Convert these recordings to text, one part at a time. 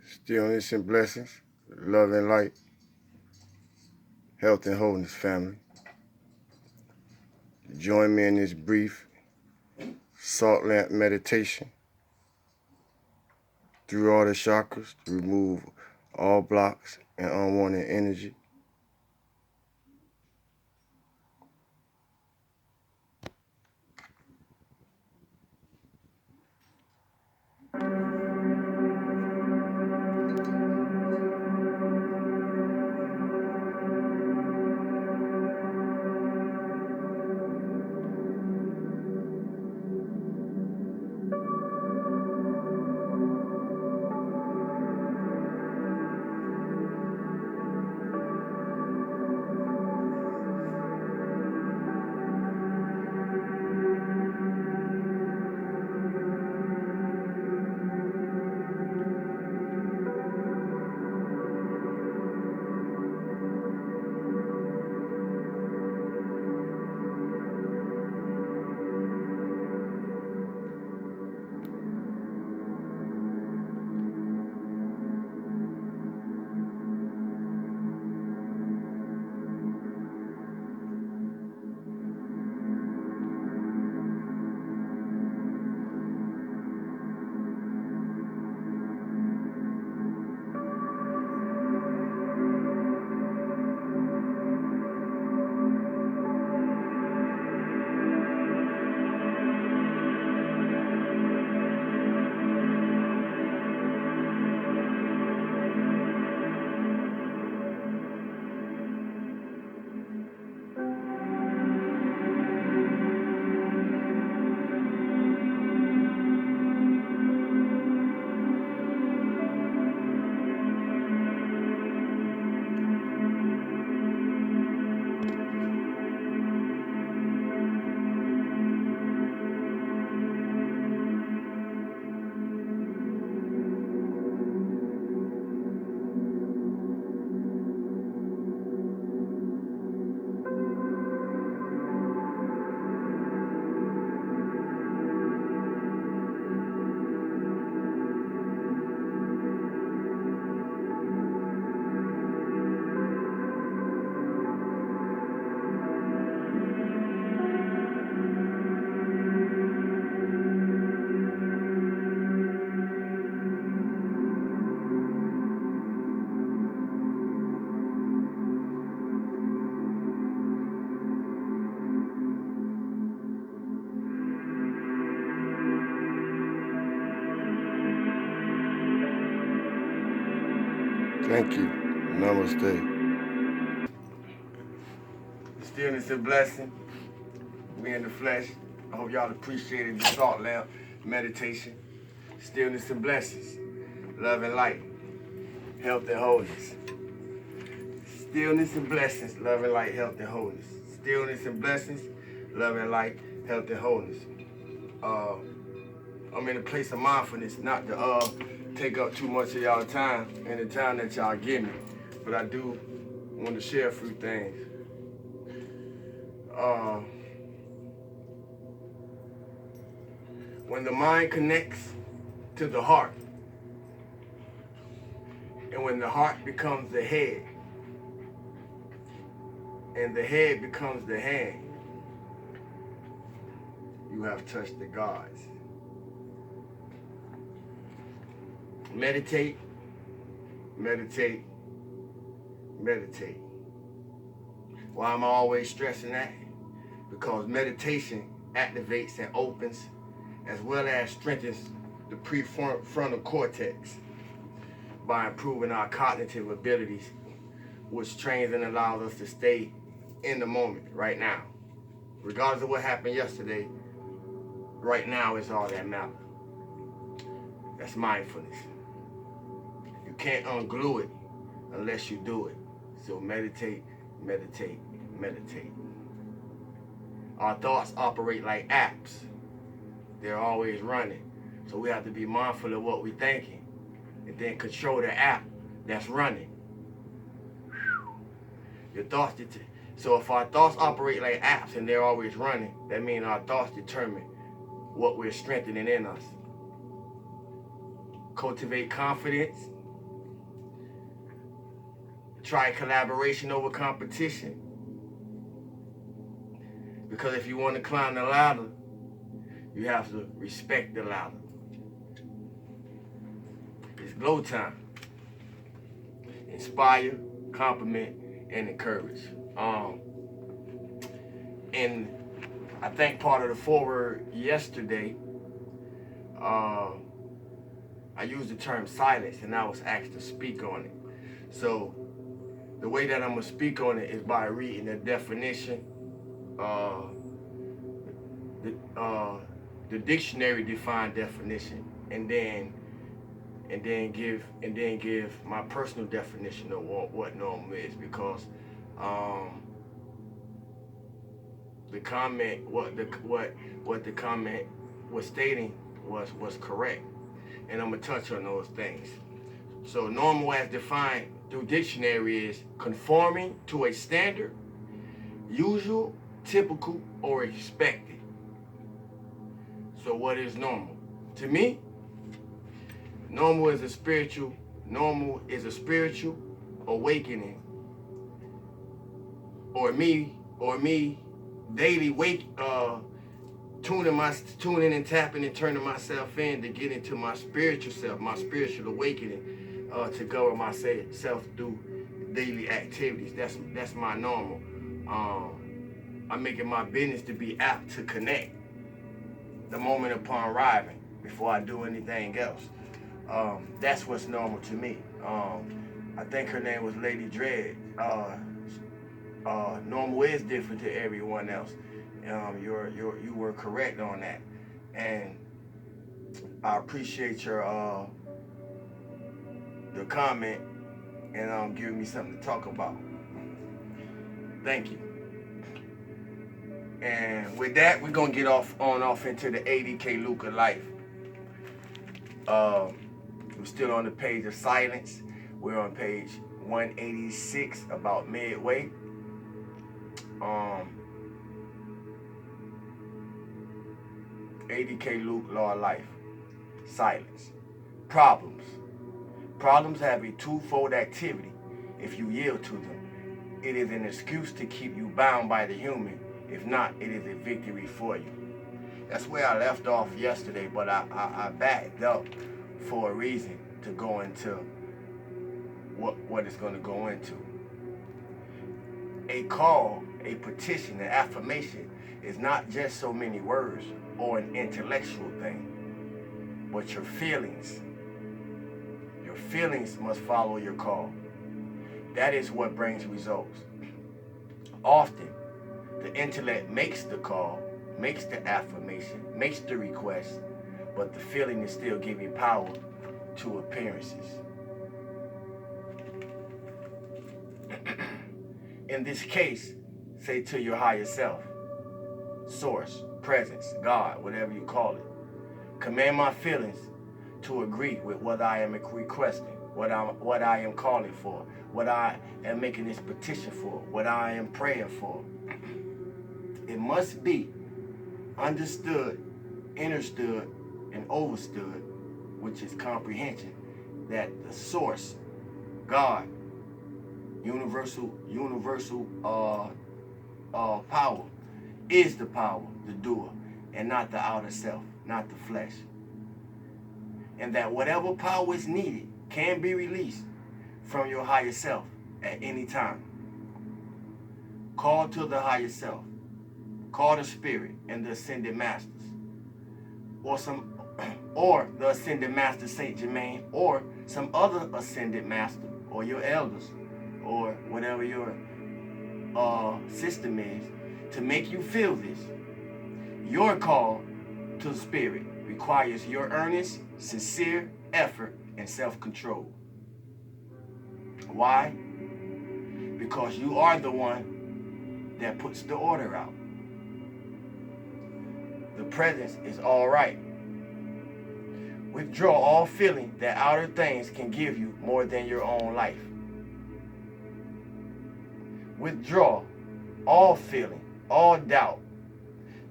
Stillness and blessings, love and light, health and wholeness, family. Join me in this brief salt lamp meditation through all the chakras to remove all blocks and unwanted energy. Thank you. Namaste. Stillness and blessing. We in the flesh. I hope y'all appreciated the salt lamp meditation. Stillness and blessings. Love and light. Health and wholeness. Stillness and blessings. Love and light. Health and wholeness. Stillness and blessings. Love and light. Health and wholeness. I'm in a place of mindfulness, not to take up too much of y'all time and the time that y'all give me, but I do want to share a few things. When the mind connects to the heart, and when the heart becomes the head, and the head becomes the hand, you have touched the gods. Meditate, meditate, meditate. Why am I always stressing that? Because meditation activates and opens as well as strengthens the prefrontal cortex by improving our cognitive abilities, which trains and allows us to stay in the moment right now. Regardless of what happened yesterday, right now is all that matters. That's mindfulness. You can't unglue it unless you do it. So meditate, meditate, meditate. Our thoughts operate like apps. They're always running. So we have to be mindful of what we're thinking and then control the app that's running. Your thoughts so if our thoughts operate like apps and they're always running, that means our thoughts determine what we're strengthening in us. Cultivate confidence try collaboration over competition. Because if you want to climb the ladder, you have to respect the ladder. It's glow time. Inspire, compliment, and encourage. And I think part of the foreword yesterday, I used the term silence, and I was asked to speak on it. So the way that I'm gonna speak on it is by reading the definition, the dictionary defined definition, and then give my personal definition of what normal is, because the comment, what the comment was stating was correct, and I'm gonna touch on those things. So normal as defined through dictionary is conforming to a standard, usual, typical, or expected. So what is normal? To me, normal is a spiritual awakening, or me daily tuning and tapping and turning myself in to get into my spiritual self, my spiritual awakening, to govern myself through daily activities. That's my normal. I'm making my business to be apt to connect the moment upon arriving before I do anything else. That's what's normal to me. I think her name was Lady Dread. Normal is different to everyone else. You were correct on that, and I appreciate your comment and giving me something to talk about. Thank you. And with that, we're gonna get off into the ADK Luca life. We're still on the page of silence. We're on page 186, about midway. ADK Luke Law of Life. Silence. Problems. Problems have a twofold activity if you yield to them. It is an excuse to keep you bound by the human. If not, it is a victory for you. That's where I left off yesterday, but I backed up for a reason to go into what it's going to go into. A call, a petition, an affirmation is not just so many words or an intellectual thing, but your feelings. Your feelings must follow your call. That is what brings results. Often, the intellect makes the call, makes the affirmation, makes the request, but the feeling is still giving power to appearances. In this case, say to your higher self, source, presence, God, whatever you call it. Command my feelings to agree with what I am requesting, what I am calling for, what I am making this petition for, what I am praying for. It must be understood, understood, and overstood, which is comprehension, that the source, God, universal power, is the power, the doer, and not the outer self, not the flesh. And that whatever power is needed can be released from your higher self at any time. Call to the higher self. Call the spirit and the ascended masters, or the ascended master Saint Germain, or some other ascended master, or your elders, or whatever your system is, to make you feel this. Your call to the spirit requires your earnest, sincere effort and self-control. Why? Because you are the one that puts the order out. The presence is all right. Withdraw all feeling that outer things can give you more than your own life. Withdraw all feeling, all doubt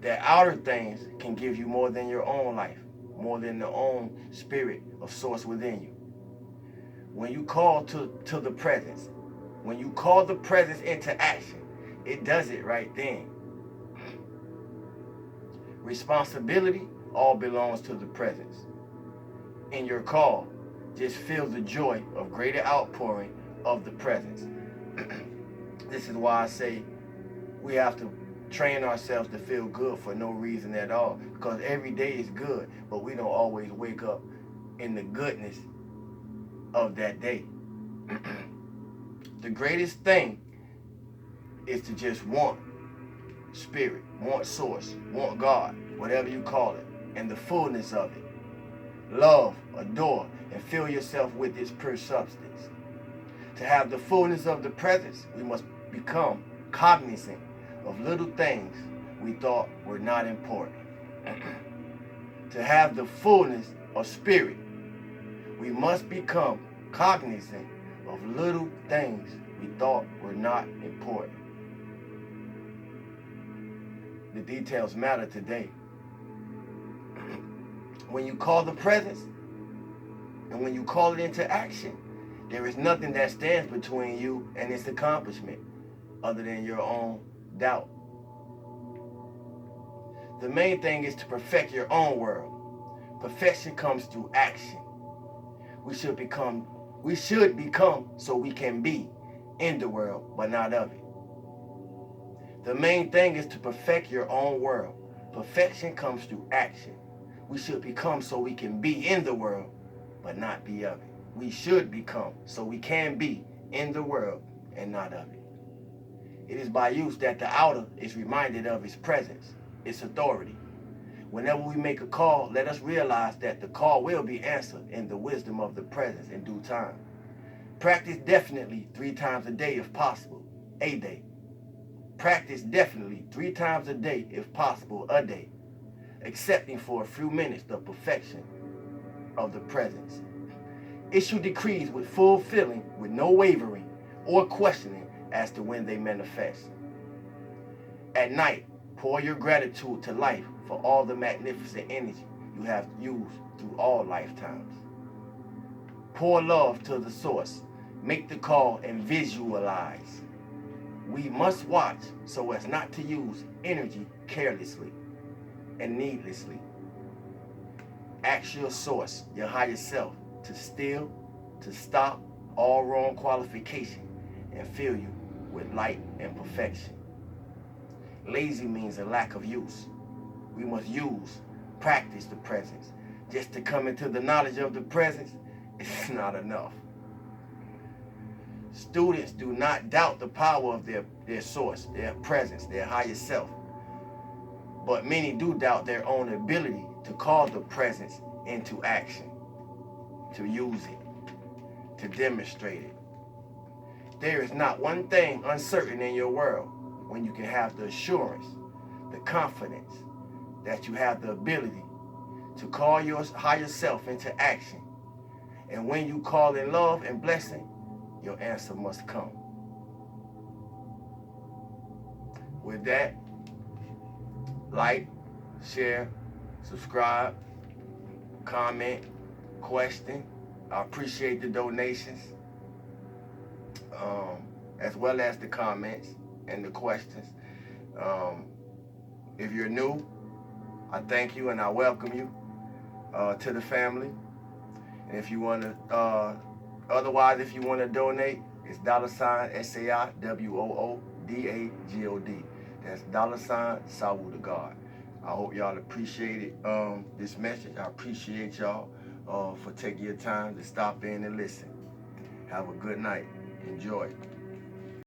that outer things can give you more than your own life, more than the own spirit of source within you. When you call to the presence, When you call the presence into action, it does it right then. Responsibility all belongs to the presence. In your call, just feel the joy of greater outpouring of the presence. This is why I say we have to train ourselves to feel good for no reason at all, because every day is good, but we don't always wake up in the goodness of that day. The greatest thing is to just want spirit, want source, want God, whatever you call it, and the fullness of it. Love, adore, and fill yourself with its pure substance. To have the fullness of the presence, we must become cognizant of little things we thought were not important. To have the fullness of spirit, we must become cognizant of little things we thought were not important. The details matter today. When you call the presence, and when you call it into action, there is nothing that stands between you and its accomplishment other than your own doubt. The main thing is to perfect your own world. Perfection comes through action. We should become so we can be in the world, but not of it. The main thing is to perfect your own world. Perfection comes through action. We should become so we can be in the world, but not be of it. We should become so we can be in the world and not of it. It is by use that the outer is reminded of its presence, its authority. Whenever we make a call, let us realize that the call will be answered in the wisdom of the presence in due time. Practice definitely 3 times a day if possible, a day. Practice definitely 3 times a day if possible, a day, accepting for a few minutes the perfection of the presence. Issue decrees with full feeling, with no wavering or questioning as to when they manifest. At night, pour your gratitude to life for all the magnificent energy you have used through all lifetimes. Pour love to the source. Make the call and visualize. We must watch so as not to use energy carelessly and needlessly. Ask your source, your higher self, to stop all wrong qualification and fill you with light and perfection. Lazy means a lack of use. We must practice the presence. Just to come into the knowledge of the presence is not enough. Students do not doubt the power of their source, their presence, their higher self. But many do doubt their own ability to call the presence into action, to use it, to demonstrate it. There is not one thing uncertain in your world when you can have the assurance, the confidence that you have the ability to call your higher self into action. And when you call in love and blessing, your answer must come. With that, like, share, subscribe, comment, question. I appreciate the donations, as well as the comments and the questions. If you're new, I thank you and I welcome you to the family. And if you want to, otherwise, if you want to donate, it's $SAIWOODAGOD. That's $Sawu to God. I hope y'all appreciated this message. I appreciate y'all for taking your time to stop in and listen. Have a good night. Enjoy.